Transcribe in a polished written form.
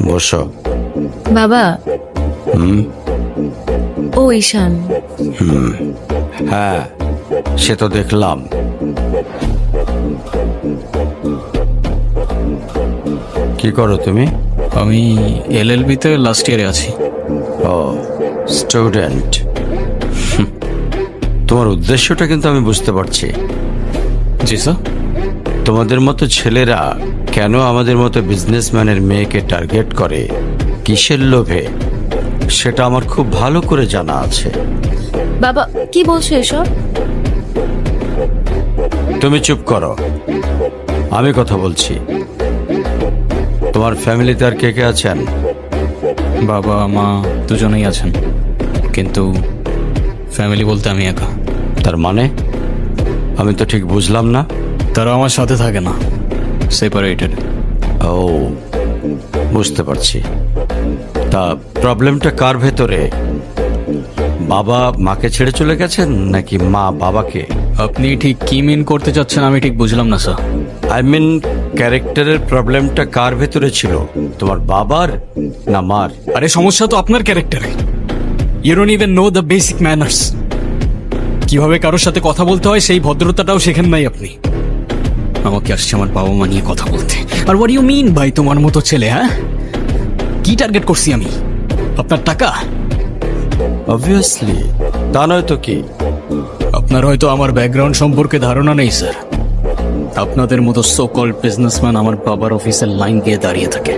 বসো। বাবা। ও ঈশান। হ্যাঁ, সে তো দেখলাম। কি করো তুমি? আমি এলএলবি-তে লাস্ট ইয়ারে আছি। ও, স্টুডেন্ট। তোমার উদ্দেশ্যটা কিন্তু আমি বুঝতে পারছি। জি স্যার। তোমাদের মতো ছেলেরা কেন আমাদের মতো বিজনেসম্যানের মেয়েকে টার্গেট করে, কিসের লোভে, সেটা আমার খুব ভালো করে জানা আছে। বাবা কি বলছো এসব? তুমি চুপ করো, আমি কথা বলছি। তোমার ফ্যামিলিতে আর কে কে আছেন? বাবা মা দুজনেই আছেন, কিন্তু ফ্যামিলি বলতে আমি একা। তার মানে আমি তো ঠিক বুঝলাম না। তারা আমার সাথে থাকে না, সেপারেটেড। ও, বুঝতে পারছি। তা প্রবলেমটা কার ভেতরে? বাবা মাকে ছেড়ে চলে গেছেন নাকি মা বাবাকে? আপনি ঠিক কি মিন করতে চাচ্ছেন আমি ঠিক বুঝলাম না স্যার। আই মিন, ক্যারেক্টারের প্রবলেমটা কার ভেতরে ছিল, তোমার বাবার না মার? আরে সমস্যা তো আপনার ক্যারেক্টারে। You don't even know the basic manners. কিভাবে কারোর সাথে কথা বলতে হয় সেই ভদ্রতাটাও শেখেন নাই আপনি। আমাকে আসছে আমার বাবা মা নিয়ে কথা বলতে। আর হোয়াট ইউ মিন ভাই তোমার মতো ছেলে? হ্যাঁ, কি টার্গেট করছি আমি? আপনার টাকা? অবভিয়াসলি, তা নয় তো কি? আপনার হয়তো আমার ব্যাকগ্রাউন্ড সম্পর্কে ধারণা নেই স্যার। আপনাদের মতো সো কল্ড বিজনেসম্যান আমার বাবার অফিসের লাইন দিয়ে দাঁড়িয়ে থাকে।